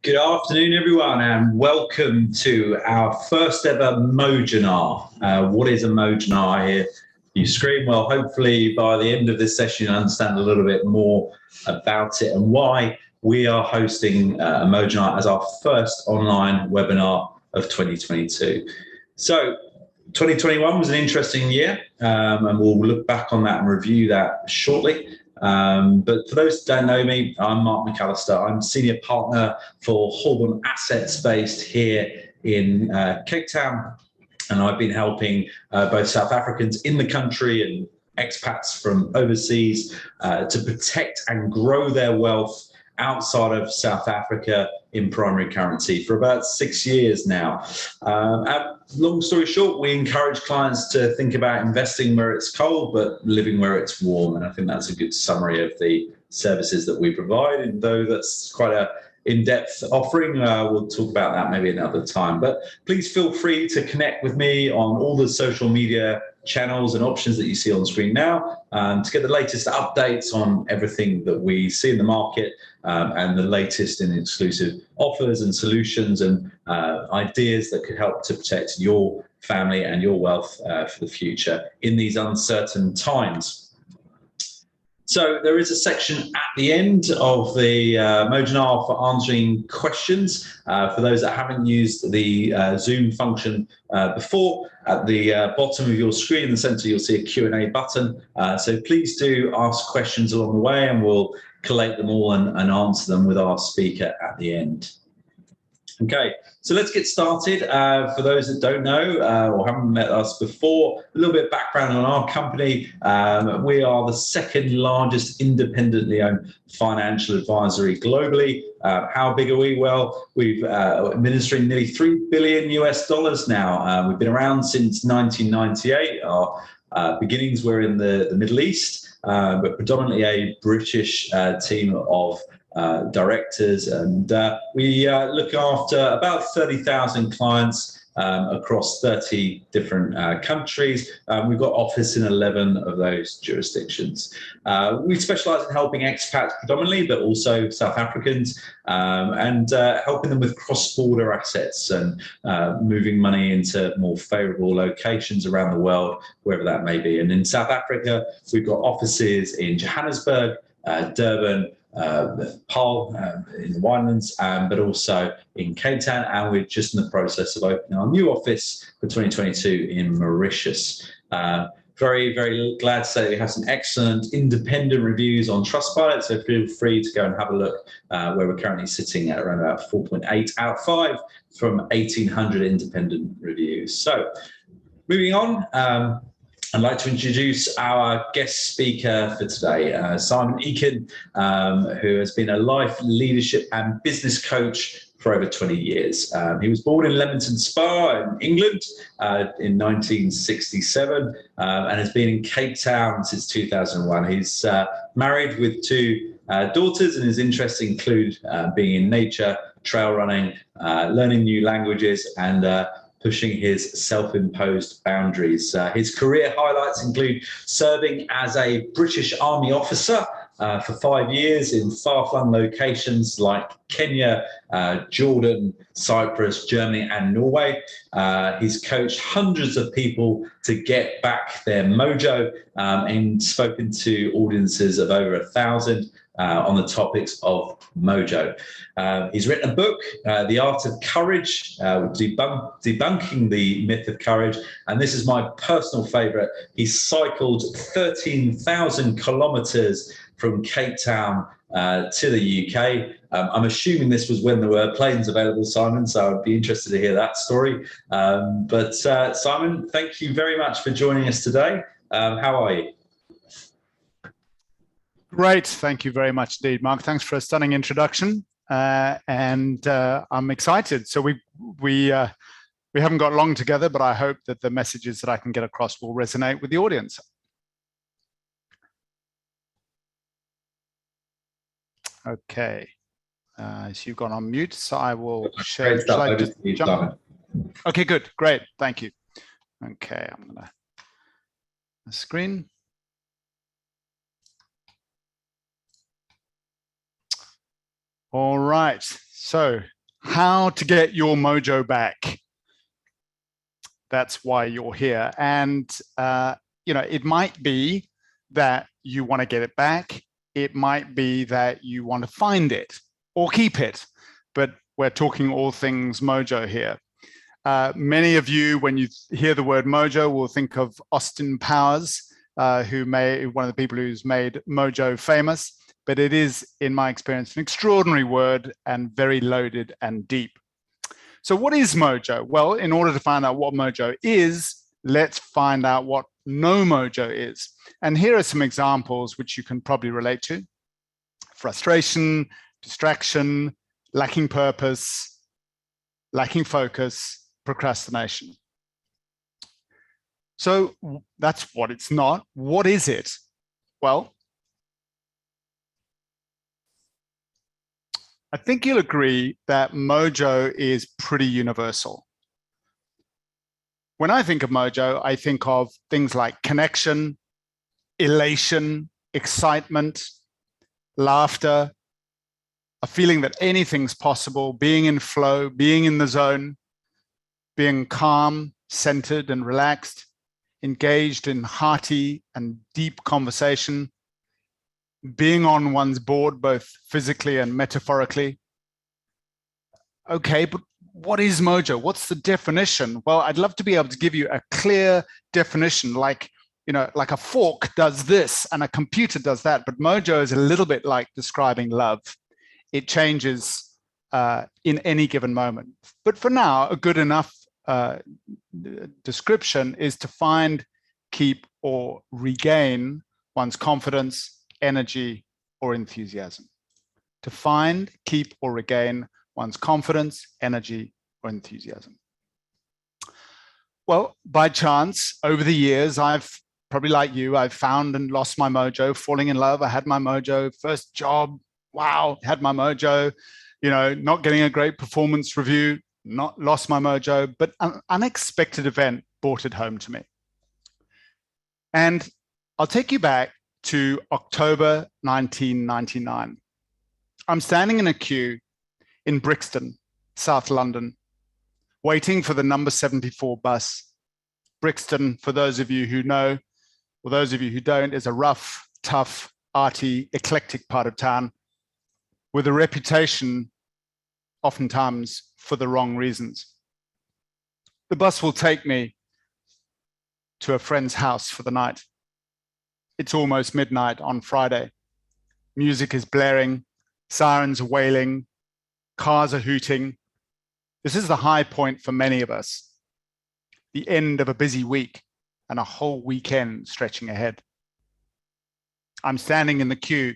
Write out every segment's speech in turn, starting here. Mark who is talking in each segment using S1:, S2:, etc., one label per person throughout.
S1: Good afternoon, everyone, and welcome to our first ever Mojinar. What is a Mojinar here? You scream. Well, hopefully by the end of this session, you understand a little bit more about it and why we are hosting a Mojinar as our first online webinar of 2022. So 2021 was an interesting year, and we'll look back on that and review that shortly. But for those who don't know me, I'm Mark McAllister. I'm senior partner for Holborn Assets based here in Cape Town. And I've been helping both South Africans in the country and expats from overseas to protect and grow their wealth outside of South Africa in primary currency for about 6 years now. Long story short, we encourage clients to think about investing where it's cold, but living where it's warm. And I think that's a good summary of the services that we provide. And though that's quite a in-depth offering, we'll talk about that maybe another time. But please feel free to connect with me on all the social media channels and options that you see on the screen now to get the latest updates on everything that we see in the market and the latest in exclusive offers and solutions and ideas that could help to protect your family and your wealth for the future in these uncertain times. So there is a section at the end of the Mojinar for answering questions. For those that haven't used the Zoom function before, at the bottom of your screen in the center, you'll see a Q&A button. So please do ask questions along the way and we'll collate them all and answer them with our speaker at the end. Okay, so let's get started. For those that don't know or haven't met us before, a little bit of background on our company. We are the second largest independently owned financial advisory globally. How big are we? Well, we've administering nearly $3 billion now. We've been around since 1998. Our beginnings were in the Middle East, but predominantly a British team of directors, and we look after about 30,000 clients across 30 different countries. We've got office in 11 of those jurisdictions. We specialize in helping expats predominantly, but also South Africans, and helping them with cross-border assets and moving money into more favorable locations around the world, wherever that may be. And in South Africa, we've got offices in Johannesburg, Durban, Paarl in the Winelands, but also in Cape Town, and we're just in the process of opening our new office for 2022 in Mauritius. Very, very glad to say that we have some excellent independent reviews on Trustpilot, so feel free to go and have a look where we're currently sitting at around about 4.8 out of 5 from 1,800 independent reviews. So moving on, I'd like to introduce our guest speaker for today, Simon Ekin, who has been a life, leadership and business coach for over 20 years. He was born in Leamington Spa in England in 1967 and has been in Cape Town since 2001. He's married with 2 daughters, and his interests include being in nature, trail running, learning new languages, and pushing his self-imposed boundaries. His career highlights include serving as a British Army officer for 5 years in far-flung locations like Kenya, Jordan, Cyprus, Germany, and Norway. He's coached hundreds of people to get back their mojo and spoken to audiences of over 1,000 on the topics of mojo. He's written a book, The Art of Courage, debunking the myth of courage. And this is my personal favorite. He cycled 13,000 kilometers from Cape Town to the UK. I'm assuming this was when there were planes available, Simon, so I'd be interested to hear that story. But Simon, thank you very much for joining us today. How are you?
S2: Great. Thank you very much indeed, Mark. Thanks for a stunning introduction. And I'm excited. So we haven't got long together, but I hope that the messages that I can get across will resonate with the audience. Okay. So you've gone on mute, so I will share. Okay, good. Great. Thank you. Okay, I'm going to screen. All right. So how to get your mojo back. That's why you're here. And, it might be that you want to get it back. It might be that you want to find it or keep it. But we're talking all things mojo here. Many of you, when you hear the word mojo, will think of Austin Powers, one of the people who's made mojo famous. But it is, in my experience, an extraordinary word and very loaded and deep. So what is mojo? Well, in order to find out what mojo is, let's find out what no mojo is. And here are some examples which you can probably relate to. Frustration, distraction, lacking purpose, lacking focus, procrastination. So that's what it's not. What is it? Well, I think you'll agree that mojo is pretty universal. When I think of mojo, I think of things like connection, elation, excitement, laughter, a feeling that anything's possible, being in flow, being in the zone, being calm, centered and relaxed, engaged in hearty and deep conversation, being on one's board, both physically and metaphorically. Okay, but what is mojo? What's the definition? Well, I'd love to be able to give you a clear definition, like a fork does this and a computer does that. But mojo is a little bit like describing love. It changes in any given moment. But for now, a good enough description is to find, keep, or regain one's confidence, energy, or enthusiasm. To find, keep, or regain one's confidence, energy, or enthusiasm. Well, by chance, over the years, I've probably like you, I've found and lost my mojo, falling in love. I had my mojo, first job, wow, had my mojo, not getting a great performance review, lost my mojo, but an unexpected event brought it home to me. And I'll take you back to October 1999. I'm standing in a queue in Brixton, South London, waiting for the number 74 bus. Brixton, for those of you who know, or those of you who don't, is a rough, tough, arty, eclectic part of town with a reputation oftentimes for the wrong reasons. The bus will take me to a friend's house for the night. It's almost midnight on Friday. Music is blaring, sirens are wailing, cars are hooting. This is the high point for many of us, the end of a busy week and a whole weekend stretching ahead. I'm standing in the queue,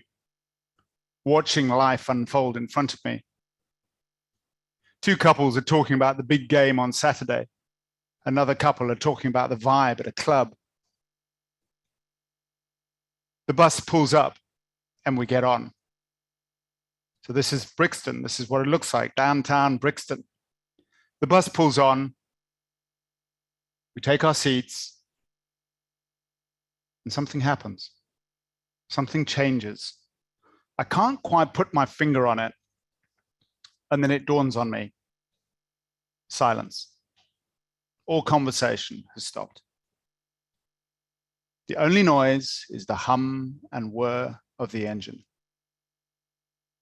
S2: watching life unfold in front of me. Two couples are talking about the big game on Saturday. Another couple are talking about the vibe at a club. The bus pulls up and we get on. So this is Brixton. This is what it looks like, downtown Brixton. The bus pulls on. We take our seats and something happens. Something changes. I can't quite put my finger on it. And then it dawns on me. Silence. All conversation has stopped. The only noise is the hum and whir of the engine.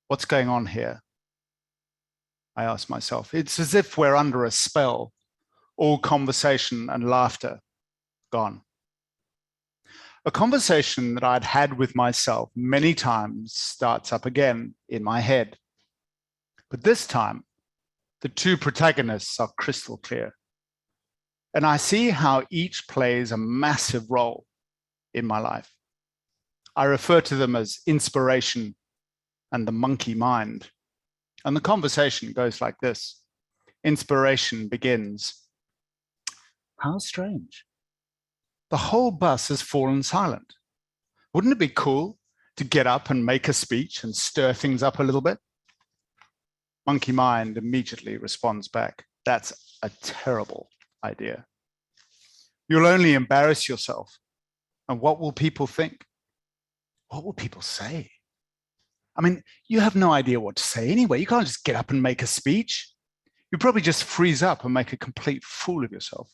S2: What's going on here? I ask myself. It's as if we're under a spell. All conversation and laughter gone. A conversation that I'd had with myself many times starts up again in my head. But this time, the two protagonists are crystal clear. And I see how each plays a massive role in my life. I refer to them as inspiration and the monkey mind. And the conversation goes like this. Inspiration begins. How strange. The whole bus has fallen silent. Wouldn't it be cool to get up and make a speech and stir things up a little bit? Monkey mind immediately responds back. That's a terrible idea. You'll only embarrass yourself. And what will people think? What will people say? I mean, you have no idea what to say anyway. You can't just get up and make a speech. you probably just freeze up and make a complete fool of yourself.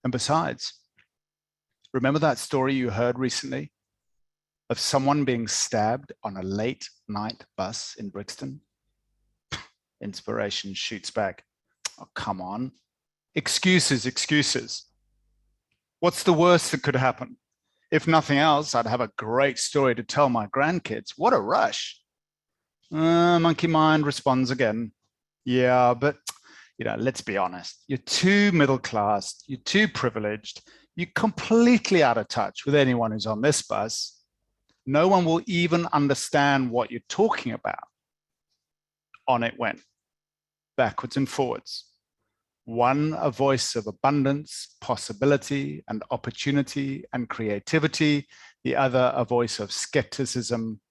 S2: And besides, remember that story you heard recently of someone being stabbed on a late night bus in Brixton? Inspiration shoots back. Oh, come on. Excuses, excuses. What's the worst that could happen? If nothing else, I'd have a great story to tell my grandkids. What a rush. Monkey mind responds again. Yeah, but let's be honest. You're too middle class. You're too privileged. You're completely out of touch with anyone who's on this bus. No one will even understand what you're talking about. On it went, backwards and forwards. One, a voice of abundance, possibility, and opportunity and creativity. The other, a voice of skepticism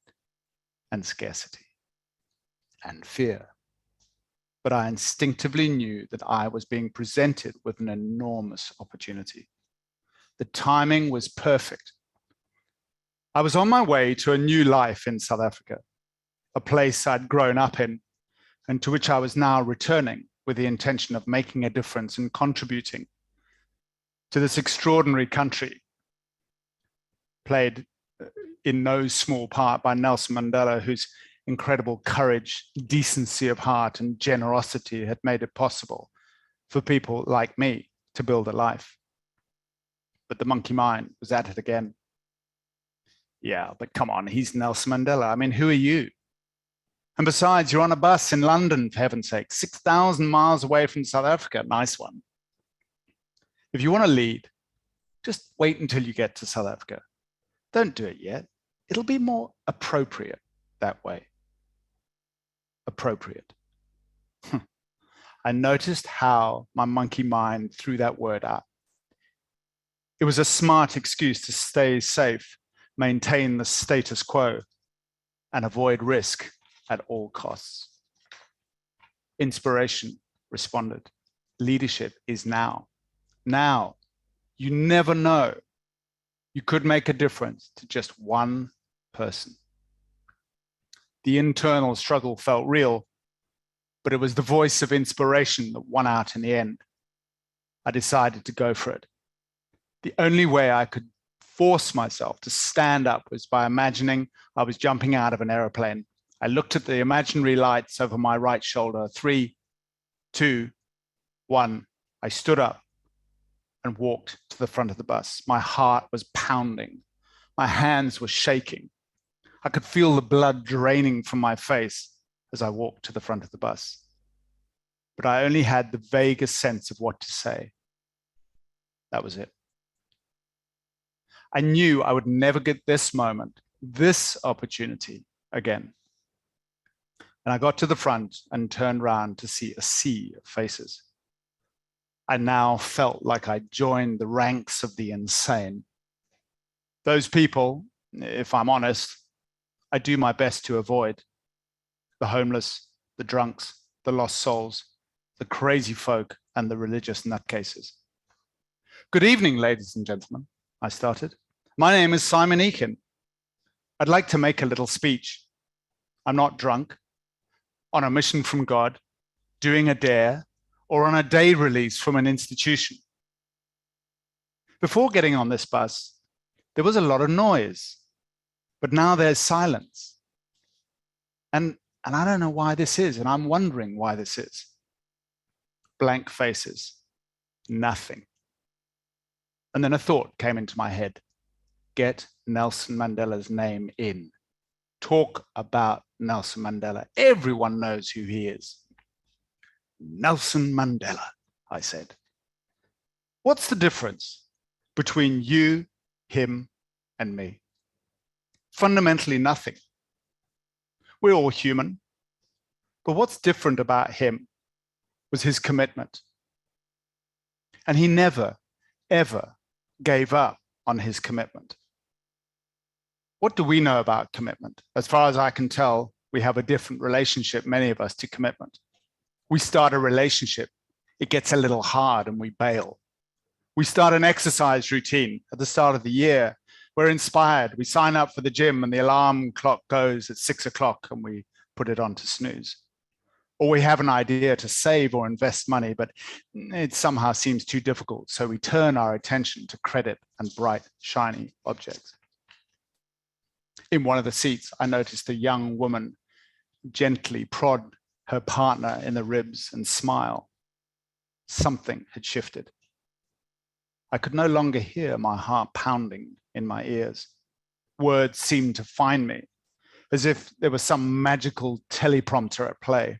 S2: and scarcity and fear. But I instinctively knew that I was being presented with an enormous opportunity. The timing was perfect. I was on my way to a new life in South Africa, a place I'd grown up in, and to which I was now returning with the intention of making a difference and contributing to this extraordinary country, played in no small part by Nelson Mandela, whose incredible courage, decency of heart, and generosity had made it possible for people like me to build a life. But the monkey mind was at it again. Yeah, but come on, he's Nelson Mandela. I mean, who are you? And besides, you're on a bus in London, for heaven's sake, 6,000 miles away from South Africa. Nice one. If you want to lead, just wait until you get to South Africa. Don't do it yet. It'll be more appropriate that way. Appropriate. I noticed how my monkey mind threw that word out. It was a smart excuse to stay safe, maintain the status quo, and avoid risk at all costs. Inspiration responded. Leadership is now. Now. You never know. You could make a difference to just one person. The internal struggle felt real, but it was the voice of inspiration that won out in the end. I decided to go for it. The only way I could force myself to stand up was by imagining I was jumping out of an aeroplane. I looked at the imaginary lights over my right shoulder. 3, 2, 1. I stood up and walked to the front of the bus. My heart was pounding. My hands were shaking. I could feel the blood draining from my face as I walked to the front of the bus. But I only had the vaguest sense of what to say. That was it. I knew I would never get this moment, this opportunity again. And I got to the front and turned around to see a sea of faces. I now felt like I joined the ranks of the insane. Those people, if I'm honest, I do my best to avoid. The homeless, the drunks, the lost souls, the crazy folk, and the religious nutcases. Good evening, ladies and gentlemen, I started. My name is Simon Ekin. I'd like to make a little speech. I'm not drunk, on a mission from God, doing a dare, or on a day release from an institution. Before getting on this bus, there was a lot of noise, but now there's silence. And I don't know why this is, and I'm wondering why this is. Blank faces, nothing. And then a thought came into my head. Get Nelson Mandela's name in. Talk about Nelson Mandela. Everyone knows who he is. Nelson Mandela, I said. What's the difference between you, him, and me? Fundamentally nothing. We're all human. But what's different about him was his commitment. And he never, ever gave up on his commitment. What do we know about commitment? As far as I can tell, we have a different relationship, many of us, to commitment. We start a relationship, it gets a little hard and we bail. We start an exercise routine at the start of the year. We're inspired, we sign up for the gym and the alarm clock goes at 6 o'clock and we put it on to snooze. Or we have an idea to save or invest money, but it somehow seems too difficult. So we turn our attention to credit and bright, shiny objects. In one of the seats, I noticed a young woman gently prod her partner in the ribs and smile. Something had shifted. I could no longer hear my heart pounding in my ears. Words seemed to find me, as if there was some magical teleprompter at play.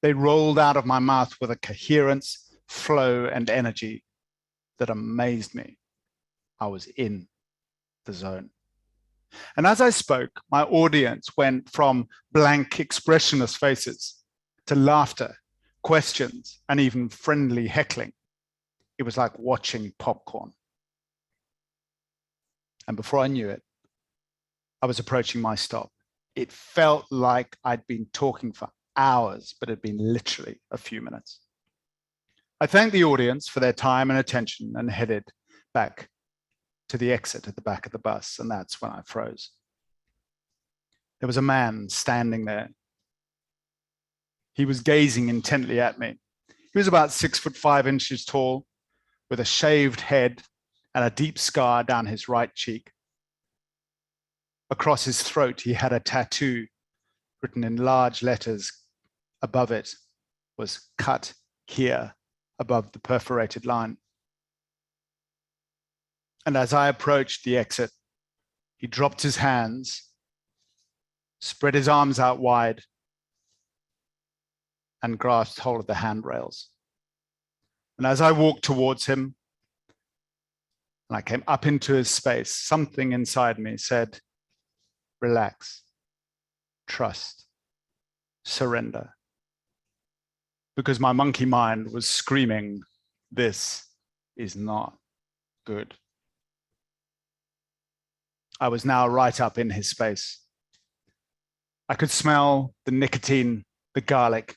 S2: They rolled out of my mouth with a coherence, flow, and energy that amazed me. I was in the zone. And as I spoke, my audience went from blank, expressionless faces to laughter, questions, and even friendly heckling. It was like watching popcorn. And before I knew it, I was approaching my stop. It felt like I'd been talking for hours, but it had been literally a few minutes. I thanked the audience for their time and attention and headed back to the exit at the back of the bus, and that's when I froze. There was a man standing there. He was gazing intently at me. He was about 6'5" tall, with a shaved head and a deep scar down his right cheek. Across his throat, he had a tattoo written in large letters. Above it was "cut here," above the perforated line. And as I approached the exit, he dropped his hands, spread his arms out wide, and grasped hold of the handrails. And as I walked towards him, and I came up into his space, something inside me said, relax, trust, surrender. Because my monkey mind was screaming, this is not good. I was now right up in his space. I could smell the nicotine, the garlic,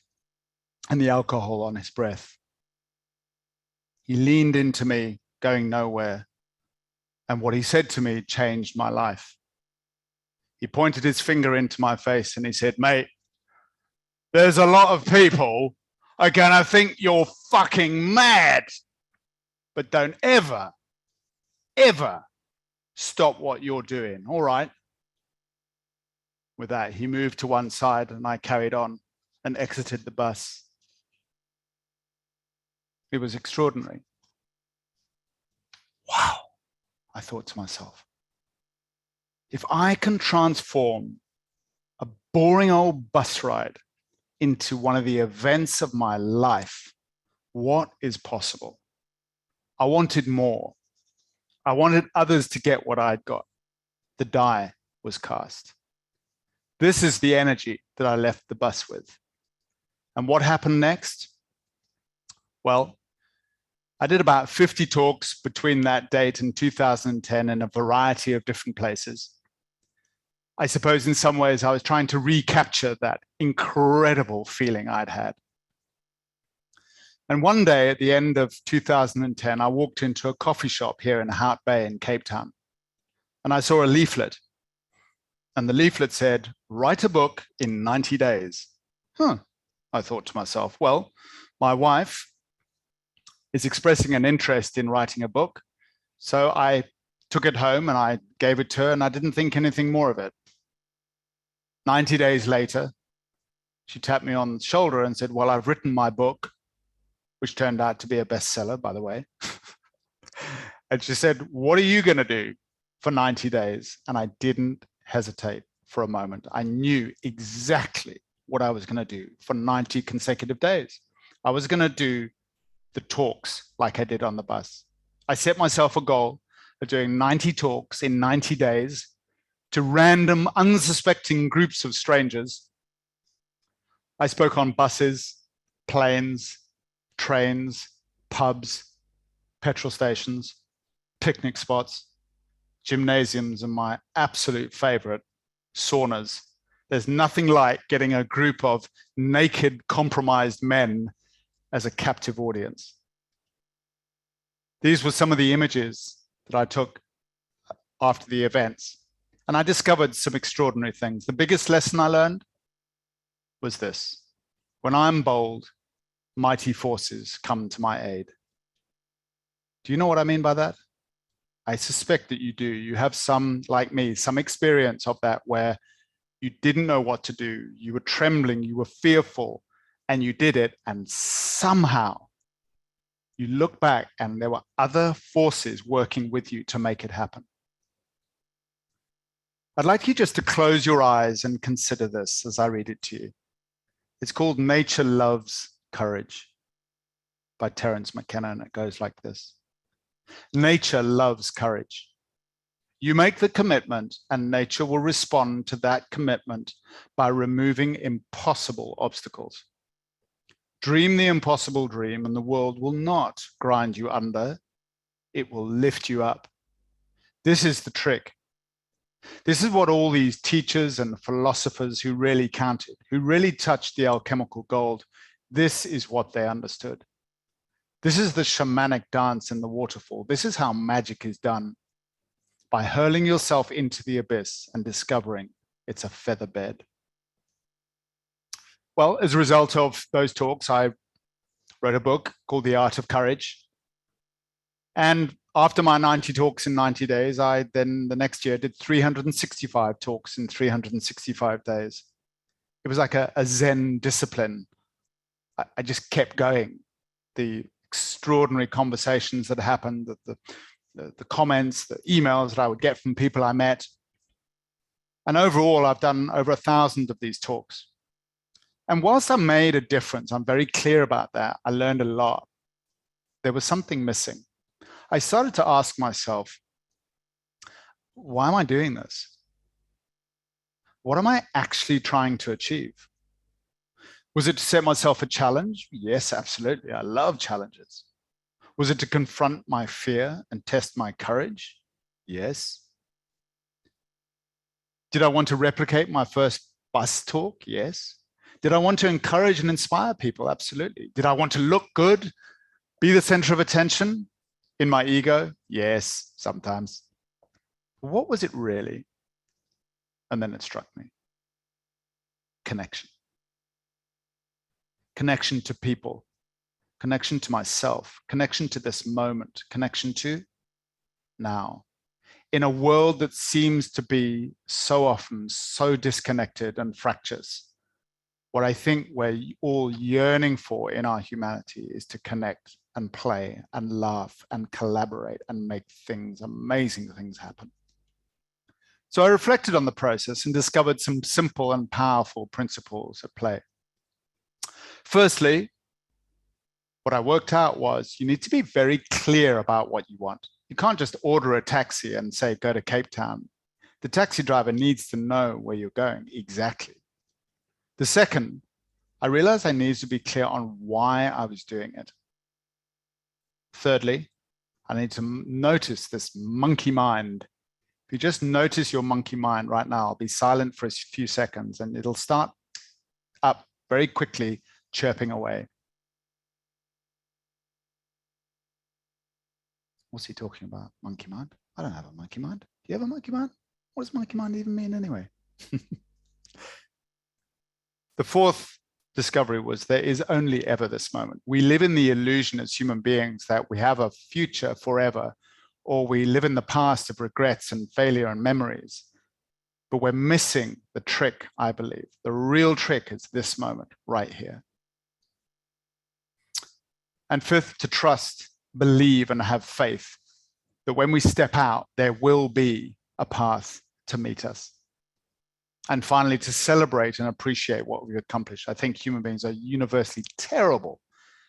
S2: and the alcohol on his breath. He leaned into me, going nowhere, and what he said to me changed my life. He pointed his finger into my face and he said, mate, there's a lot of people are gonna think you're fucking mad, but don't ever, ever stop what you're doing, all right? With that, he moved to one side and I carried on and exited the bus. It was extraordinary. Wow, I thought to myself, if I can transform a boring old bus ride into one of the events of my life, what is possible? I wanted more. I wanted others to get what I'd got. The die was cast. This is the energy that I left the bus with. And what happened next? Well, I did about 50 talks between that date and 2010 in a variety of different places. I suppose in some ways I was trying to recapture that incredible feeling I'd had. And one day at the end of 2010, I walked into a coffee shop here in Hout Bay in Cape Town, and I saw a leaflet. And the leaflet said, write a book in 90 days. I thought to myself, well, my wife is expressing an interest in writing a book. So I took it home and I gave it to her and I didn't think anything more of it. 90 days later, she tapped me on the shoulder and said, well, I've written my book, which turned out to be a bestseller, by the way. And she said, what are you going to do for 90 days? And I didn't hesitate for a moment. I knew exactly what I was going to do for 90 consecutive days. I was going to do the talks like I did on the bus. I set myself a goal of doing 90 talks in 90 days to random, unsuspecting groups of strangers. I spoke on buses, planes, trains, pubs, petrol stations, picnic spots, gymnasiums, and my absolute favorite, saunas. There's nothing like getting a group of naked, compromised men as a captive audience. These were some of the images that I took after the events, and I discovered some extraordinary things. The biggest lesson I learned was this: When I'm bold, mighty forces come to my aid. Do you know what I mean by that? I suspect that you do. You have some, like me, some experience of that where you didn't know what to do. You were trembling, you were fearful, and you did it. And somehow you look back and there were other forces working with you to make it happen. I'd like you just to close your eyes and consider this as I read it to you. It's called Nature Loves Courage by Terence McKenna, and it goes like this. Nature loves courage. You make the commitment and nature will respond to that commitment by removing impossible obstacles. Dream the impossible dream and the world will not grind you under. It will lift you up. This is the trick. This is what all these teachers and philosophers who really counted, who really touched the alchemical gold, this is what they understood. This is the shamanic dance in the waterfall. This is how magic is done, by hurling yourself into the abyss and discovering it's a feather bed. Well, as a result of those talks, I wrote a book called The Art of Courage. And after my 90 talks in 90 days, I then the next year did 365 talks in 365 days. It was like a Zen discipline. I just kept going. The extraordinary conversations that happened, the comments, the emails that I would get from people I met. And overall, I've done over 1,000 of these talks. And whilst I made a difference, I'm very clear about that. I learned a lot. There was something missing. I started to ask myself, why am I doing this? What am I actually trying to achieve? Was it to set myself a challenge? Yes, absolutely. I love challenges. Was it to confront my fear and test my courage? Yes. Did I want to replicate my first bus talk? Yes. Did I want to encourage and inspire people? Absolutely. Did I want to look good, be the center of attention in my ego? Yes, sometimes. What was it really? And then it struck me. Connection. Connection to people, connection to myself, connection to this moment, connection to now. In a world that seems to be so often so disconnected and fractious, what I think we're all yearning for in our humanity is to connect and play and laugh and collaborate and make things, amazing things happen. So I reflected on the process and discovered some simple and powerful principles at play. Firstly, what I worked out was you need to be very clear about what you want. You can't just order a taxi and say, go to Cape Town. The taxi driver needs to know where you're going exactly. The second, I realized I needed to be clear on why I was doing it. Thirdly, I need to notice this monkey mind. If you just notice your monkey mind right now, I'll be silent for a few seconds and it'll start up very quickly, chirping away. What's he talking about? Monkey mind? I don't have a monkey mind. Do you have a monkey mind? What does monkey mind even mean anyway? The fourth discovery was there is only ever this moment. We live in the illusion as human beings that we have a future forever, or we live in the past of regrets and failure and memories. But we're missing the trick, I believe. The real trick is this moment right here. And fifth, to trust, believe, and have faith that when we step out, there will be a path to meet us. And finally, to celebrate and appreciate what we've accomplished. I think human beings are universally terrible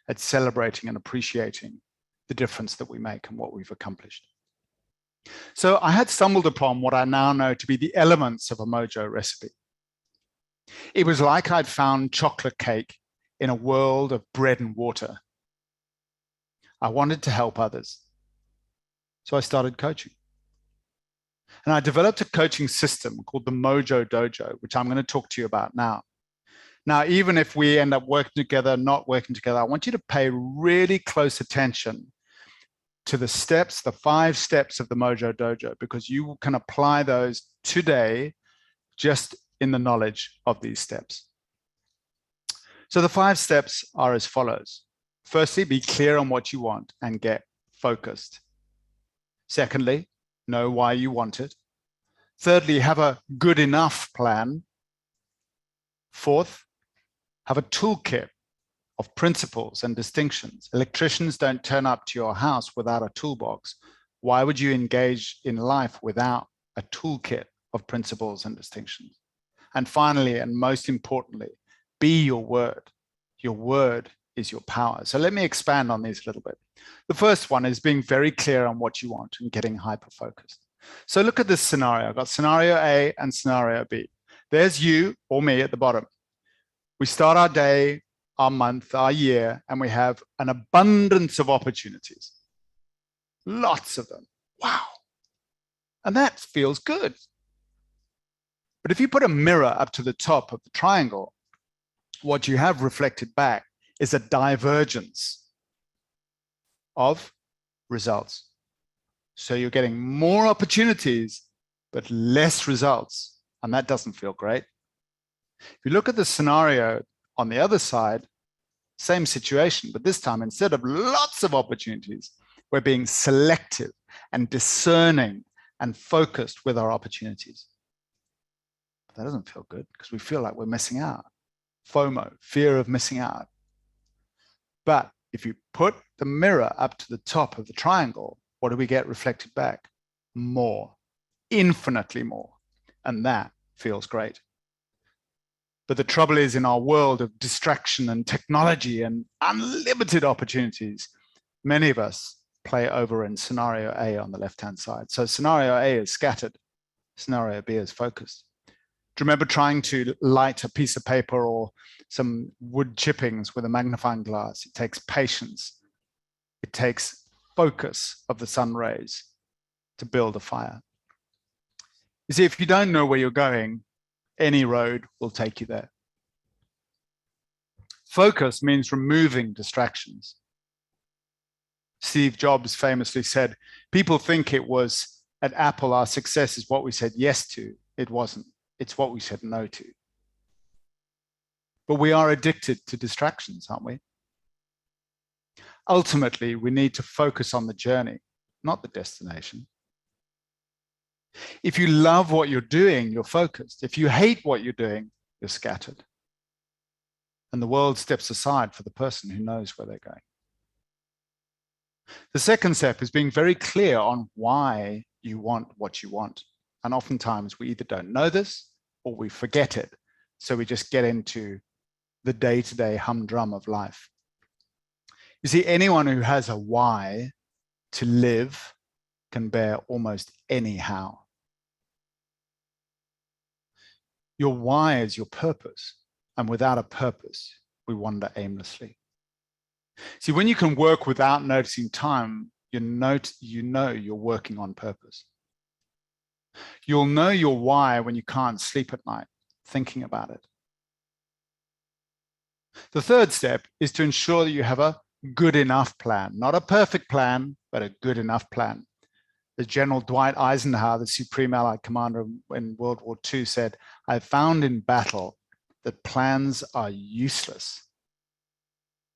S2: at celebrating and appreciating the difference that we make and what we've accomplished. So I had stumbled upon what I now know to be the elements of a Mojo recipe. It was like I'd found chocolate cake in a world of bread and water. I wanted to help others. So I started coaching. And I developed a coaching system called the Mojo Dojo, which I'm going to talk to you about now. Now, even if we end up working together, not working together, I want you to pay really close attention to the steps, the 5 steps of the Mojo Dojo, because you can apply those today just in the knowledge of these steps. So the 5 steps are as follows. Firstly, be clear on what you want and get focused. Secondly, know why you want it. Thirdly, have a good enough plan. Fourth, have a toolkit of principles and distinctions. Electricians don't turn up to your house without a toolbox. Why would you engage in life without a toolkit of principles and distinctions? And finally, and most importantly, be your word. Your word is your power. So let me expand on these a little bit. The first one is being very clear on what you want and getting hyper-focused. So look at this scenario. I've got scenario A and scenario B. There's you or me at the bottom. We start our day, our month, our year, and we have an abundance of opportunities. Lots of them. Wow. And that feels good. But if you put a mirror up to the top of the triangle, what you have reflected back is a divergence of results. So you're getting more opportunities, but less results. And that doesn't feel great. If you look at the scenario on the other side, same situation, but this time, instead of lots of opportunities, we're being selective and discerning and focused with our opportunities. But that doesn't feel good because we feel like we're missing out. FOMO, fear of missing out. But if you put the mirror up to the top of the triangle, what do we get reflected back? More, infinitely more. And that feels great. But the trouble is, in our world of distraction and technology and unlimited opportunities, many of us play over in scenario A on the left-hand side. So scenario A is scattered, scenario B is focused. Do you remember trying to light a piece of paper or some wood chippings with a magnifying glass? It takes patience. It takes focus of the sun rays to build a fire. You see, if you don't know where you're going, any road will take you there. Focus means removing distractions. Steve Jobs famously said, people think it was at Apple, our success is what we said yes to. It wasn't. It's what we said no to. But we are addicted to distractions, aren't we? Ultimately, we need to focus on the journey, not the destination. If you love what you're doing, you're focused. If you hate what you're doing, you're scattered. And the world steps aside for the person who knows where they're going. The second step is being very clear on why you want what you want. And oftentimes we either don't know this or we forget it. So we just get into the day-to-day humdrum of life. You see, anyone who has a why to live can bear almost any how. Your why is your purpose. And without a purpose, we wander aimlessly. See, when you can work without noticing time, you know you're working on purpose. You'll know your why when you can't sleep at night thinking about it. The third step is to ensure that you have a good enough plan, not a perfect plan, but a good enough plan. As General Dwight Eisenhower, the Supreme Allied Commander in World War II said, I found in battle that plans are useless,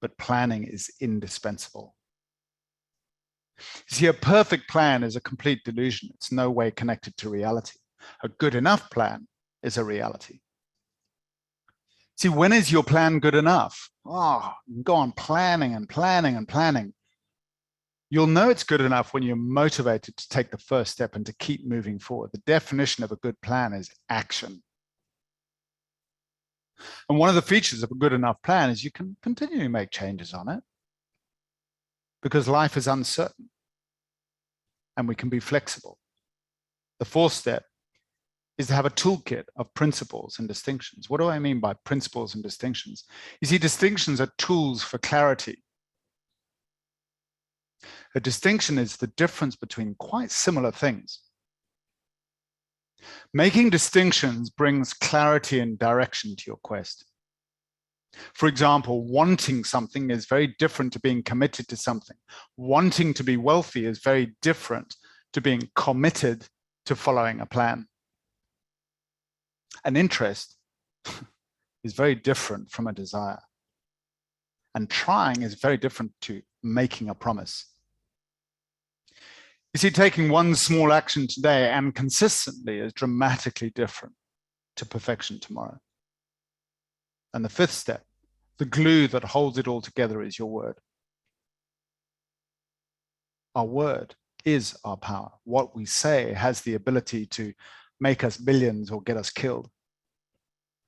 S2: but planning is indispensable. You see, a perfect plan is a complete delusion. It's no way connected to reality. A good enough plan is a reality. See, when is your plan good enough? Oh, you go on planning and planning and planning. You'll know it's good enough when you're motivated to take the first step and to keep moving forward. The definition of a good plan is action. And one of the features of a good enough plan is you can continually make changes on it because life is uncertain and we can be flexible. The fourth step is to have a toolkit of principles and distinctions. What do I mean by principles and distinctions? You see, distinctions are tools for clarity. A distinction is the difference between quite similar things. Making distinctions brings clarity and direction to your quest. For example, wanting something is very different to being committed to something. Wanting to be wealthy is very different to being committed to following a plan. An interest is very different from a desire. And trying is very different to making a promise. You see, taking one small action today and consistently is dramatically different to perfection tomorrow. And the fifth step, the glue that holds it all together, is your word. Our word is our power. What we say has the ability to make us billions or get us killed.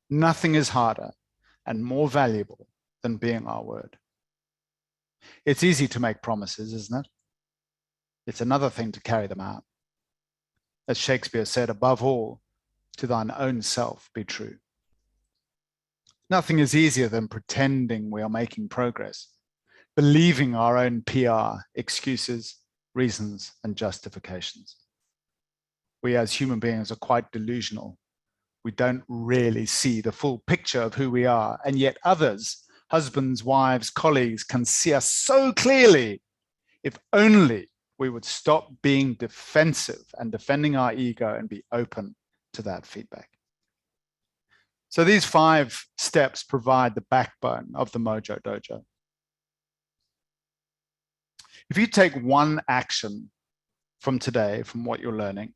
S2: Nothing is harder and more valuable than being our word. It's easy to make promises, isn't it? It's another thing to carry them out. As Shakespeare said, above all, to thine own self be true. Nothing is easier than pretending we are making progress, believing our own PR, excuses, reasons, and justifications. We as human beings are quite delusional. We don't really see the full picture of who we are, and yet others, husbands, wives, colleagues, can see us so clearly. If only we would stop being defensive and defending our ego and be open to that feedback. So these 5 steps provide the backbone of the Mojo Dojo. If you take one action from today, from what you're learning,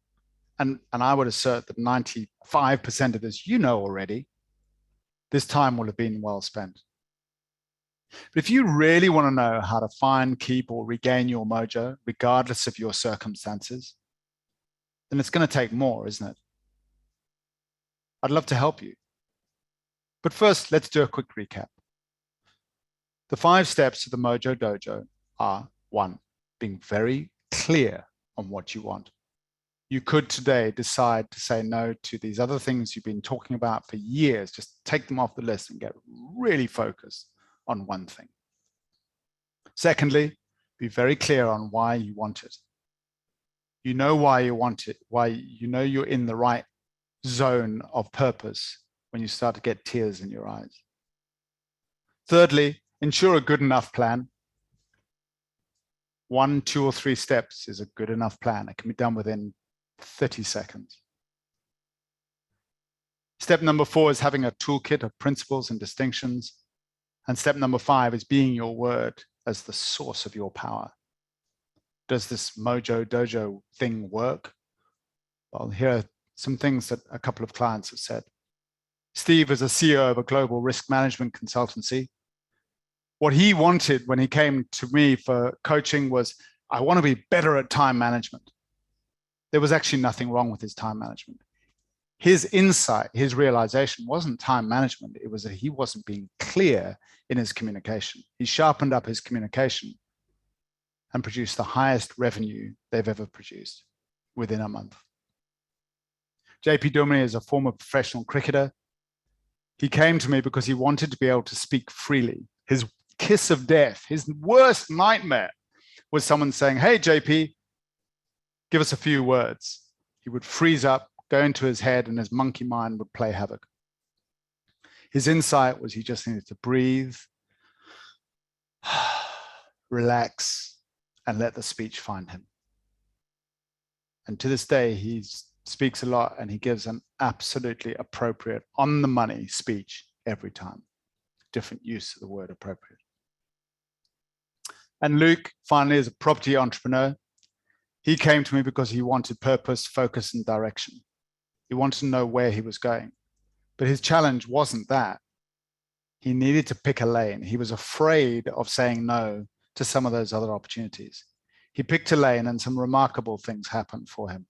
S2: and I would assert that 95% of this you know already, this time will have been well spent. But if you really want to know how to find, keep, or regain your mojo, regardless of your circumstances, then it's going to take more, isn't it? I'd love to help you. But first, let's do a quick recap. The 5 steps to the Mojo Dojo are: 1, being very clear on what you want. You could today decide to say no to these other things you've been talking about for years. Just take them off the list and get really focused on one thing. Secondly, be very clear on why you want it. You know why you want it, why you know you're in the right zone of purpose when you start to get tears in your eyes. Thirdly, ensure a good enough plan. 1, 2, or 3 steps is a good enough plan. It can be done within 30 seconds. Step number 4 is having a toolkit of principles and distinctions. And step number 5 is being your word as the source of your power. Does this Mojo Dojo thing work? Well, here are some things that a couple of clients have said. Steve is a CEO of a global risk management consultancy. What he wanted when he came to me for coaching was, I want to be better at time management. There was actually nothing wrong with his time management. His insight, his realization wasn't time management. It was that he wasn't being clear in his communication. He sharpened up his communication and produced the highest revenue they've ever produced within a month. JP Duminy is a former professional cricketer. He came to me because he wanted to be able to speak freely. His kiss of death, his worst nightmare, was someone saying, hey, JP, give us a few words. He would freeze up, go into his head, and his monkey mind would play havoc. His insight was he just needed to breathe, relax, and let the speech find him. And to this day, he speaks a lot, and he gives an absolutely appropriate, on the money speech every time. Different use of the word appropriate. And Luke, finally, is a property entrepreneur. He came to me because he wanted purpose, focus, and direction. He wanted to know where he was going. But his challenge wasn't that. He needed to pick a lane. He was afraid of saying no to some of those other opportunities. He picked a lane, and some remarkable things happened for him.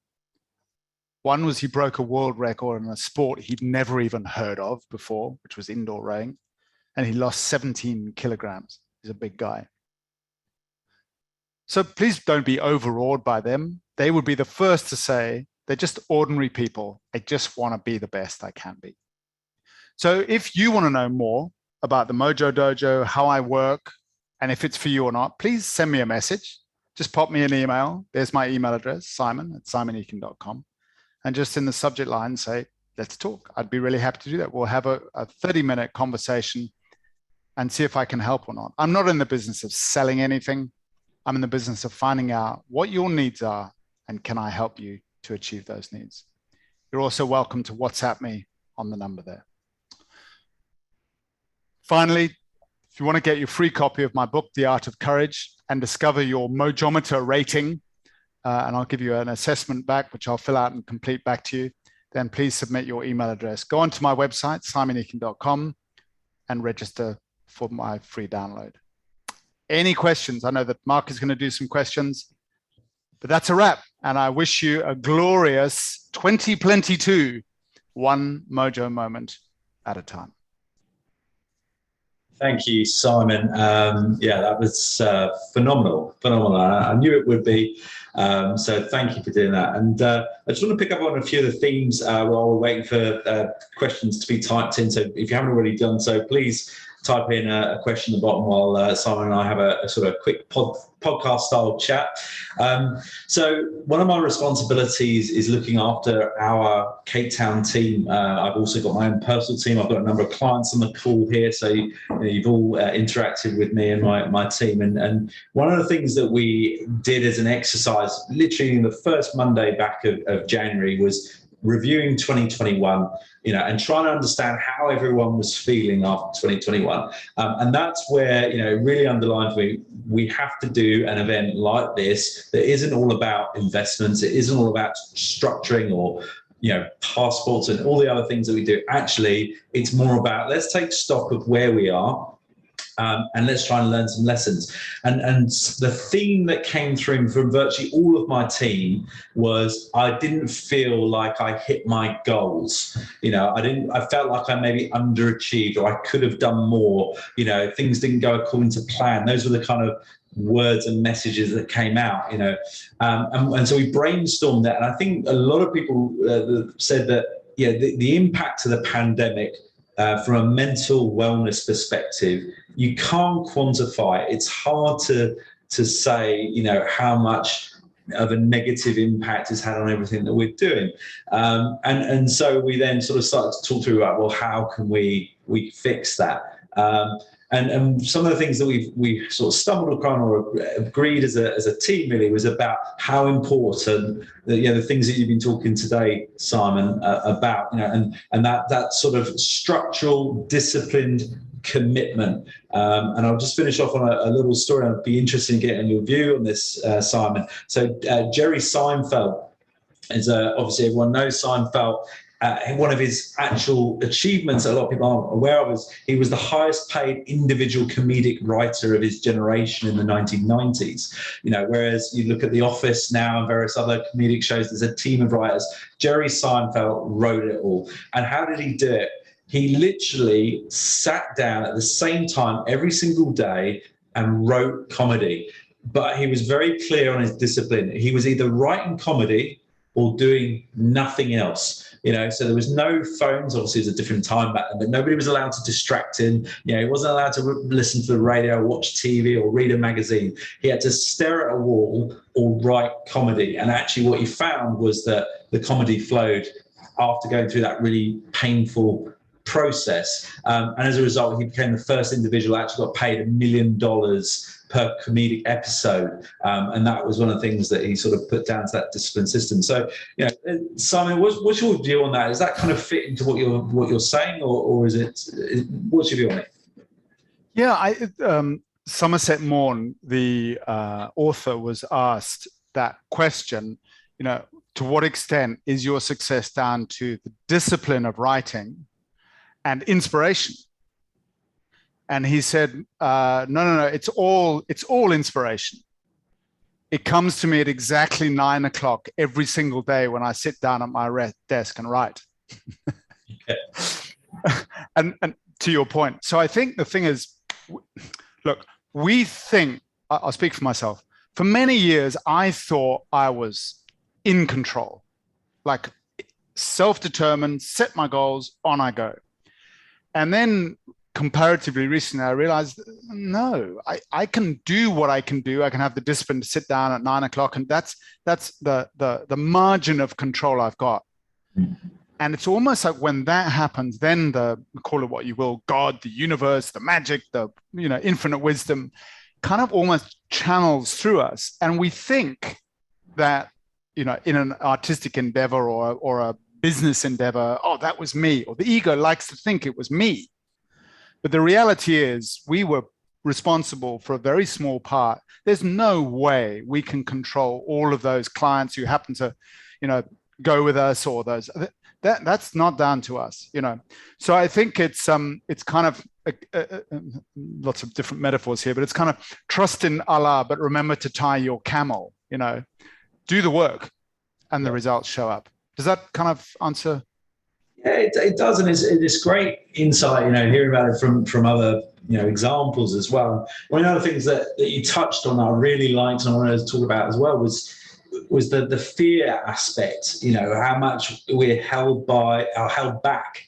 S2: One was he broke a world record in a sport he'd never even heard of before, which was indoor rowing, and he lost 17 kilograms. He's a big guy. So please don't be overawed by them. They would be the first to say, they're just ordinary people. I just want to be the best I can be. So if you want to know more about the Mojo Dojo, how I work, and if it's for you or not, please send me a message. Just pop me an email. There's my email address, simon@simonekin.com. And just in the subject line, say, let's talk. I'd be really happy to do that. We'll have a 30-minute conversation and see if I can help or not. I'm not in the business of selling anything. I'm in the business of finding out what your needs are and can I help you to achieve those needs. You're also welcome to WhatsApp me on the number there. Finally, If you want to get your free copy of my book, The Art of Courage, and discover your Mojometer rating, and I'll give you an assessment back, which I'll fill out and complete back to you, then please submit your email address. Go onto my website, simonekin.com, and register for my free download. Any questions? I know that Mark is going to do some questions, but that's a wrap. And I wish you a glorious 2022, one Mojo moment at a time.
S1: Thank you, Simon. Yeah, that was phenomenal. I knew it would be. So thank you for doing that. And I just want to pick up on a few of the themes while we're waiting for questions to be typed in. So if you haven't already done so, please type in a question at the bottom while Simon and I have a sort of quick podcast style chat. So one of my responsibilities is looking after our Cape Town team. I've also got my own personal team. I've got a number of clients on the call here. So you've all interacted with me and my team. And one of the things that we did as an exercise, literally in the first Monday back of January, was reviewing 2021, and trying to understand how everyone was feeling after 2021. And that's where, it really underlined for me, we have to do an event like this that isn't all about investments. It isn't all about structuring or, passports and all the other things that we do. Actually, it's more about, let's take stock of where we are. And let's try and learn some lessons. And the theme that came through from virtually all of my team was I didn't feel like I hit my goals. I felt like I maybe underachieved, or I could have done more. Things didn't go according to plan. Those were the kind of words and messages that came out, and so we brainstormed that. And I think a lot of people said that, the impact of the pandemic, from a mental wellness perspective, you can't quantify it. It's hard to say, how much of a negative impact it's had on everything that we're doing. And so we then sort of started to talk through, well, how can we fix that? And some of the things that we sort of stumbled upon or agreed as a team really was about how important the things that you've been talking today, Simon, about, and that sort of structural, disciplined commitment. And I'll just finish off on a little story. I'd be interested in getting your view on this, Simon. So Jerry Seinfeld is obviously everyone knows Seinfeld. One of his actual achievements that a lot of people aren't aware of is he was the highest paid individual comedic writer of his generation in the 1990s. Whereas you look at The Office now and various other comedic shows, there's a team of writers. Jerry Seinfeld wrote it all. And how did he do it? He literally sat down at the same time every single day and wrote comedy. But he was very clear on his discipline. He was either writing comedy or doing nothing else. So there was no phones. Obviously, it was a different time back then, but nobody was allowed to distract him. He wasn't allowed to listen to the radio, watch TV, or read a magazine. He had to stare at a wall or write comedy. And actually, what he found was that the comedy flowed after going through that really painful process. And as a result, he became the first individual who actually got paid $1 million per comedic episode. And that was one of the things that he sort of put down to that discipline system. So, Simon, what's your view on that? Does that kind of fit into what you're saying, or is it, what's your view on it?
S2: Yeah, Somerset Maugham, the author, was asked that question, to what extent is your success down to the discipline of writing and inspiration? And he said, no, it's all inspiration. It comes to me at exactly 9 o'clock every single day when I sit down at my desk and write. And to your point, so I think the thing is, look, we think, I'll speak for myself. For many years, I thought I was in control, like self-determined, set my goals, on I go. And then comparatively recently, I realized, no, I can do what I can do. I can have the discipline to sit down at 9 o'clock, and that's the margin of control I've got. And it's almost like when that happens, then call it what you will, God, the universe, the magic, the infinite wisdom, kind of almost channels through us, and we think that in an artistic endeavor or a business endeavor, oh, that was me, or the ego likes to think it was me. But the reality is we were responsible for a very small part. There's no way we can control all of those clients who happen to, go with us, or those that's not down to us, So I think it's kind of lots of different metaphors here, but it's kind of trust in Allah, but remember to tie your camel. Do the work, and the results show up. Does that kind of answer?
S1: Yeah, it does, and it's great insight. Hearing about it from other examples as well. One of the things that you touched on that I really liked and I wanted to talk about as well was the fear aspect. How much we're held back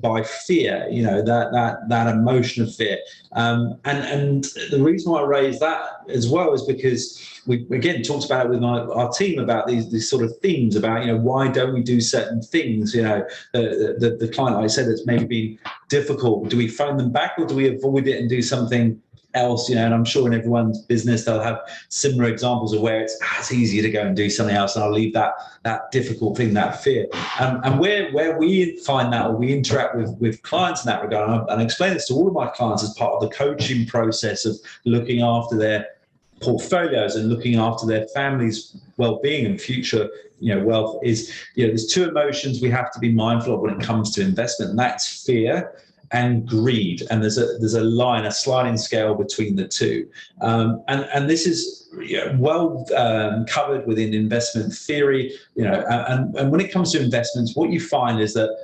S1: by fear. That emotion of fear. And the reason why I raised that as well is because we again talked about it with our team about these sort of themes about why don't we do certain things. The client, like I said, that's maybe been difficult. Do we phone them back, or do we avoid it and do something else? And I'm sure in everyone's business they'll have similar examples of where it's easier to go and do something else, and I'll leave that difficult thing, that fear. And where we find that, or we interact with clients in that regard, and I explain this to all of my clients as part of the coaching process of looking after their portfolios and looking after their families' well-being and future wealth, is there's two emotions we have to be mindful of when it comes to investment, and that's fear and greed. And there's a sliding scale between the two. And this is well covered within investment theory. And when it comes to investments, what you find is that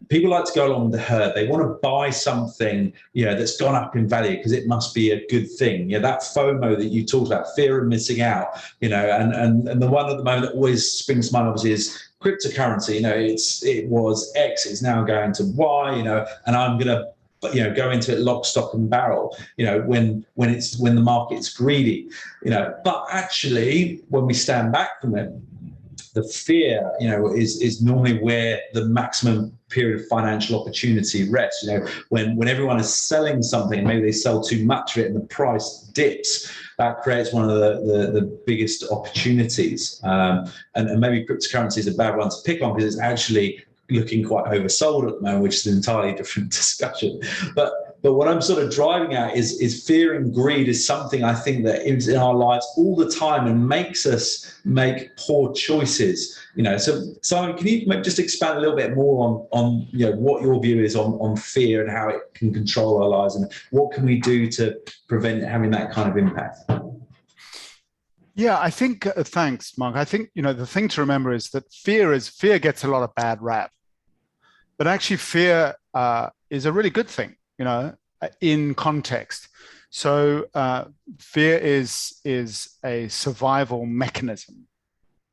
S1: people like to go along with the herd. They want to buy something, that's gone up in value because it must be a good thing. That FOMO that you talked about, fear of missing out, and the one at the moment that always springs to mind obviously is cryptocurrency. It was X, it's now going to Y, and I'm going to go into it lock, stock and barrel, when the market's greedy, but actually when we stand back from it, the fear, is normally where the maximum period of financial opportunity rests. When everyone is selling something, maybe they sell too much of it and the price dips, that creates one of the biggest opportunities. And maybe cryptocurrency is a bad one to pick on because it's actually looking quite oversold at the moment, which is an entirely different discussion. But what I'm sort of driving at is fear and greed is something I think that is in our lives all the time and makes us make poor choices. So Simon, can you just expand a little bit more on what your view is on fear and how it can control our lives, and what can we do to prevent having that kind of impact?
S2: Yeah, I think, thanks, Mark. I think, the thing to remember is that fear gets a lot of bad rap, but actually fear is a really good thing, in context. So fear is a survival mechanism.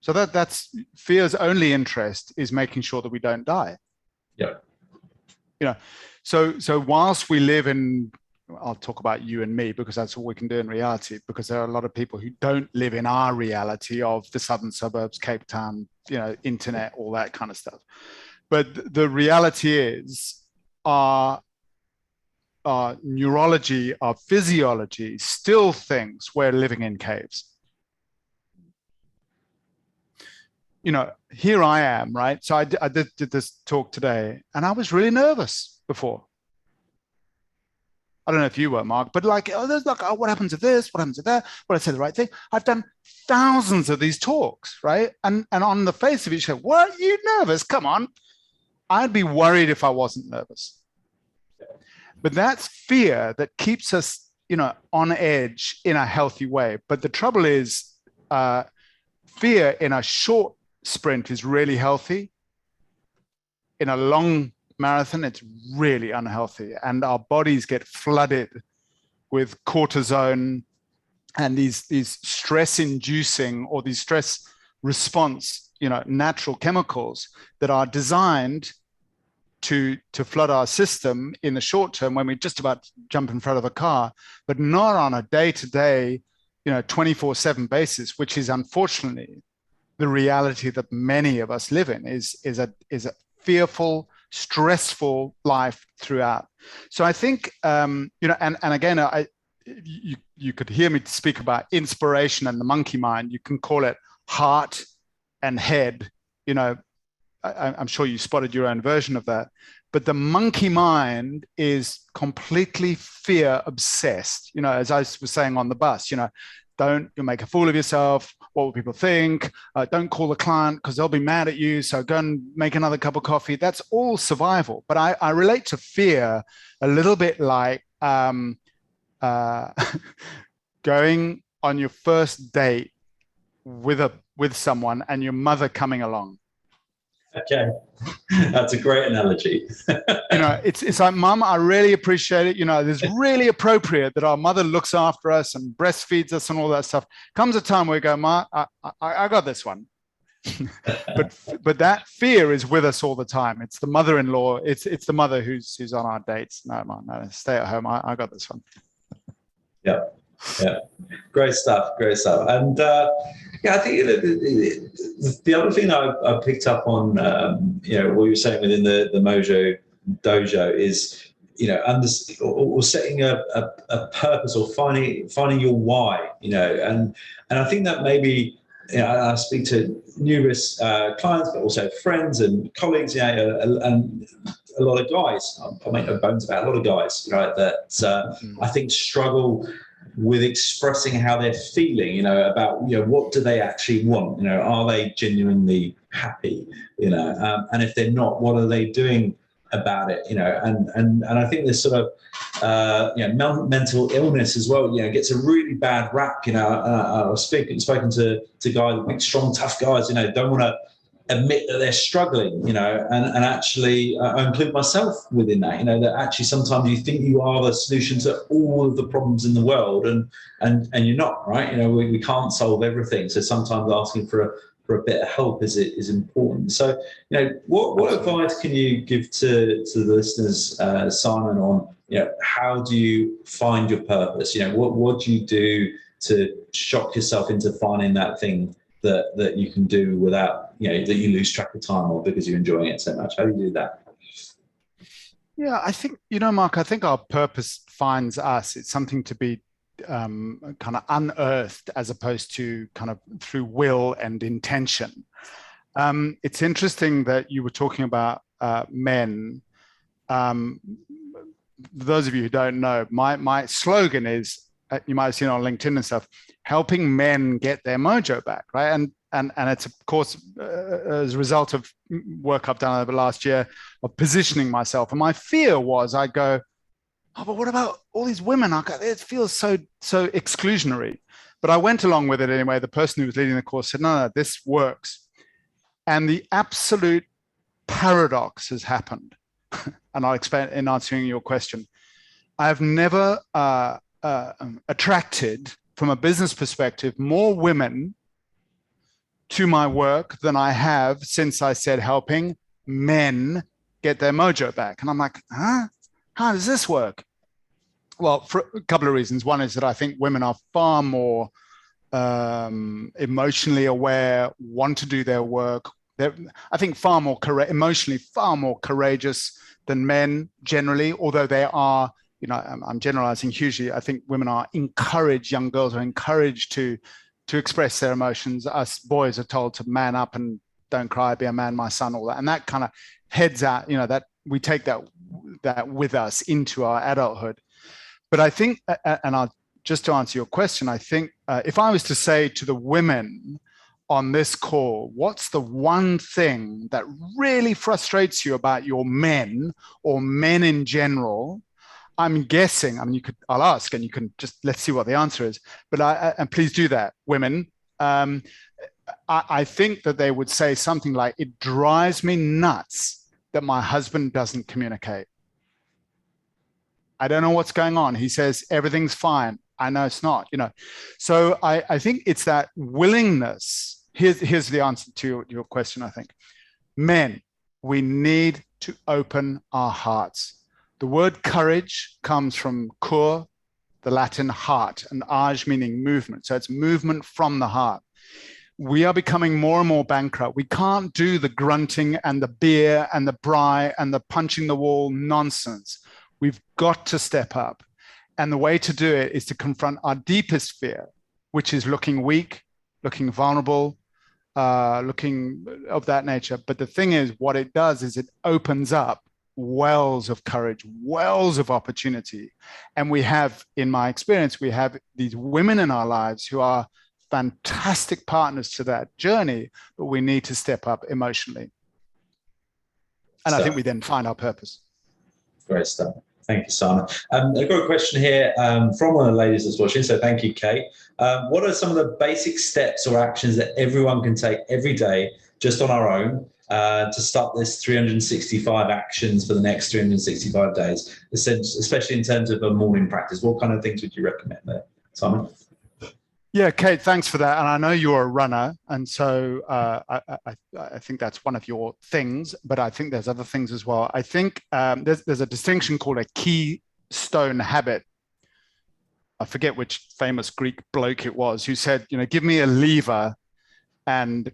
S2: So that's fear's only interest is making sure that we don't die.
S1: Yeah.
S2: So whilst we live in, I'll talk about you and me because that's all we can do in reality, because there are a lot of people who don't live in our reality of the southern suburbs, Cape Town, internet, all that kind of stuff. But the reality is our neurology, our physiology still thinks we're living in caves. Here I am, right? So I did this talk today, and I was really nervous before. I don't know if you were, Mark, but what happens to this? What happens to that? Will I say the right thing? I've done thousands of these talks, right? And on the face of it, you say, what? Are you nervous? Come on. I'd be worried if I wasn't nervous. But that's fear that keeps us, on edge in a healthy way. But the trouble is, fear in a short sprint is really healthy. In a long marathon, it's really unhealthy. And our bodies get flooded with cortisone and these stress-inducing or these stress response, natural chemicals that are designed to flood our system in the short term when we just about jump in front of a car, but not on a day-to-day, 24/7 basis, which is unfortunately the reality that many of us live in, is a fearful, stressful life throughout. So I think, and again, you could hear me speak about inspiration and the monkey mind. You can call it heart and head. I'm sure you spotted your own version of that. But the monkey mind is completely fear obsessed. As I was saying on the bus, you'll make a fool of yourself. What will people think? Don't call the client because they'll be mad at you. So go and make another cup of coffee. That's all survival. But I relate to fear a little bit like going on your first date with someone and your mother coming along.
S1: Okay, that's a great analogy.
S2: It's like, Mum, I really appreciate it. It's really appropriate that our mother looks after us and breastfeeds us and all that stuff. Comes a time where we go, Ma, I got this one. but that fear is with us all the time. It's the mother-in-law. It's the mother who's on our dates. No, Mom, no, stay at home. I got this one.
S1: Yeah. Great stuff. And I think the other thing I picked up on, what you were saying within the Mojo dojo is, or setting a purpose or finding your why, and I think that maybe, I speak to numerous clients, but also friends and colleagues, and a lot of guys. I make no bones about a lot of guys, right? That I think struggle with expressing how they're feeling, about, what do they actually want? Are they genuinely happy? And if they're not, what are they doing about it? And I think this sort of, mental illness as well, gets a really bad rap. I've spoken to guys, big, strong, tough guys, don't want to admit that they're struggling, and actually I include myself within that, that actually sometimes you think you are the solution to all of the problems in the world, and you're not, right? We can't solve everything. So sometimes asking for a bit of help is important. So, what advice can you give to the listeners, Simon, on, how do you find your purpose? What do you do to shock yourself into finding that thing that you can do without, that you lose track of time, or because you're enjoying it so much? How do you do that?
S2: Yeah, I think, Mark, I think our purpose finds us. It's something to be kind of unearthed as opposed to kind of through will and intention. It's interesting that you were talking about men. Those of you who don't know, my slogan is, you might have seen on LinkedIn and stuff, helping men get their mojo back, right? And it's, of course, as a result of work I've done over the last year of positioning myself. And my fear was, I go, oh, but what about all these women? It feels so exclusionary. But I went along with it anyway. The person who was leading the course said, no, this works. And the absolute paradox has happened. And I'll explain in answering your question. I have never attracted, from a business perspective, more women to my work than I have since I said helping men get their mojo back. And I'm like, huh? How does this work? Well, for a couple of reasons. One is that I think women are far more emotionally aware, want to do their work. They're, I think, emotionally far more courageous than men generally, although they are, I'm generalizing hugely. I think women are encouraged, young girls are encouraged to express their emotions. Us boys are told to man up and don't cry, be a man, my son, all that. And that kind of heads out, that we take that with us into our adulthood. But I think, and just to answer your question, I think if I was to say to the women on this call, what's the one thing that really frustrates you about your men or men in general? I'm guessing, I'll ask and you can just, let's see what the answer is. But and please do that, women. I think that they would say something like, it drives me nuts that my husband doesn't communicate. I don't know what's going on. He says everything's fine. I know it's not, So I think it's that willingness. Here's the answer to your question, I think. Men, we need to open our hearts. The word courage comes from cor, the Latin heart, and age meaning movement. So it's movement from the heart. We are becoming more and more bankrupt. We can't do the grunting and the beer and the bri and the punching the wall nonsense. We've got to step up. And the way to do it is to confront our deepest fear, which is looking weak, looking vulnerable, looking of that nature. But the thing is, what it does is it opens up wells of courage, wells of opportunity. And we have, in my experience, we have these women in our lives who are fantastic partners to that journey, but we need to step up emotionally. And I think we then find our purpose.
S1: Great stuff. Thank you, Simon. I've got a question here from one of the ladies that's watching, so thank you, Kate. What are some of the basic steps or actions that everyone can take every day, just on our own, to start this 365 actions for the next 365 days, especially in terms of a morning practice? What kind of things would you recommend there, Simon?
S2: Yeah, Kate, thanks for that. And I know you're a runner, and so I think that's one of your things, but I think there's other things as well. I think there's a distinction called a keystone habit. I forget which famous Greek bloke it was who said, give me a lever and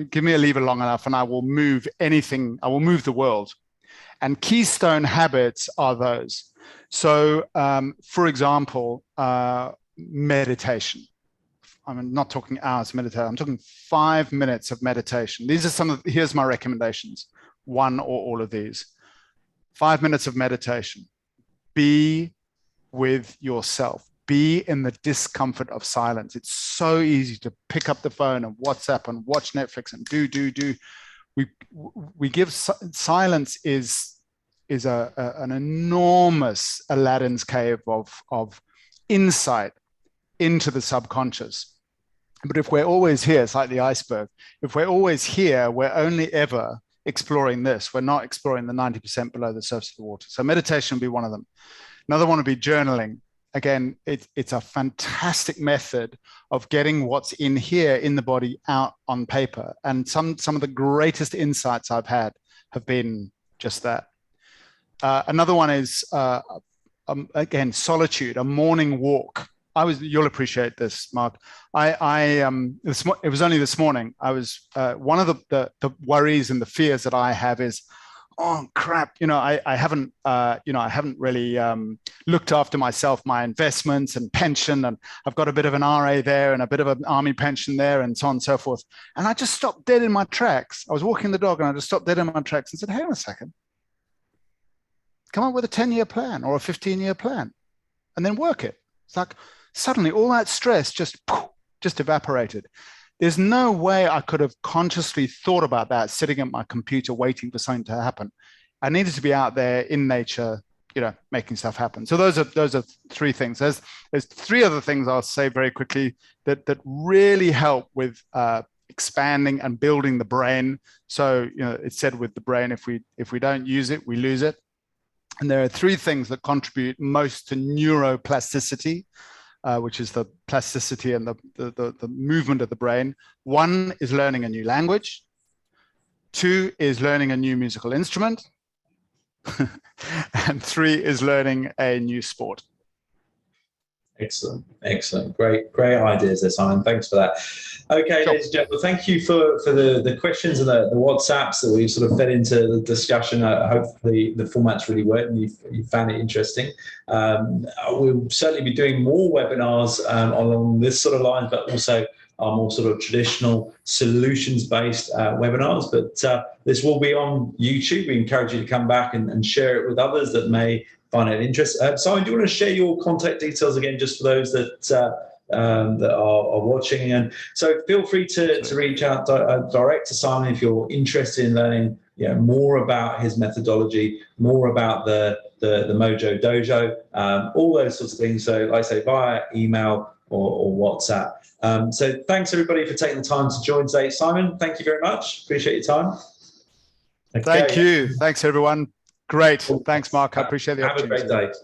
S2: give me a lever long enough and I will move anything, I will move the world. And keystone habits are those. So, for example, meditation. I'm not talking hours of meditation. I'm talking 5 minutes of meditation. These are here's my recommendations. One or all of these. 5 minutes of meditation. Be with yourself. Be in the discomfort of silence. It's so easy to pick up the phone and WhatsApp and watch Netflix and do. We give silence is an enormous Aladdin's cave of insight into the subconscious. But if we're always here, it's like the iceberg. If we're always here, we're only ever exploring this. We're not exploring the 90% below the surface of the water. So meditation would be one of them. Another one would be journaling. Again, it's a fantastic method of getting what's in here in the body out on paper. And some of the greatest insights I've had have been just that. Another one is, again, solitude, a morning walk. You'll appreciate this, Mark. It was only this morning. I was one of the worries and the fears that I have is, oh crap, I haven't really looked after myself, my investments and pension, and I've got a bit of an RA there and a bit of an army pension there, and so on and so forth. And I just stopped dead in my tracks. I was walking the dog and I just stopped dead in my tracks and said, hang on a second. Come up with a 10-year plan or a 15-year plan and then work it. It's like, suddenly all that stress just evaporated. There's no way I could have consciously thought about that sitting at my computer waiting for something to happen. I needed to be out there in nature, making stuff happen. So those are three things. There's three other things I'll say very quickly that really help with expanding and building the brain. So it's said with the brain, if we don't use it, we lose it. And there are three things that contribute most to neuroplasticity, which is the plasticity and the movement of the brain. One is learning a new language. Two is learning a new musical instrument. And three is learning a new sport.
S1: Excellent. Great ideas there, Simon. Thanks for that. Okay,
S2: sure.
S1: Ladies and gentlemen, thank you for the questions and the WhatsApps that we've sort of fed into the discussion. Hopefully the format's really worked and you found it interesting. We'll certainly be doing more webinars along this sort of line, but also our more sort of traditional solutions-based webinars. But this will be on YouTube. We encourage you to come back and share it with others that may find it interesting. Simon, do you want to share your contact details again, just for those that are watching? And so feel free to reach out direct to Simon if you're interested in learning more about his methodology, more about the Mojo Dojo, all those sorts of things. So like I say, via email or WhatsApp. So thanks everybody for taking the time to join today. Simon, thank you very much. Appreciate your time.
S2: Okay. Thank you. Thanks everyone. Great. Thanks, Mark. I appreciate the opportunity.
S1: Have a great day.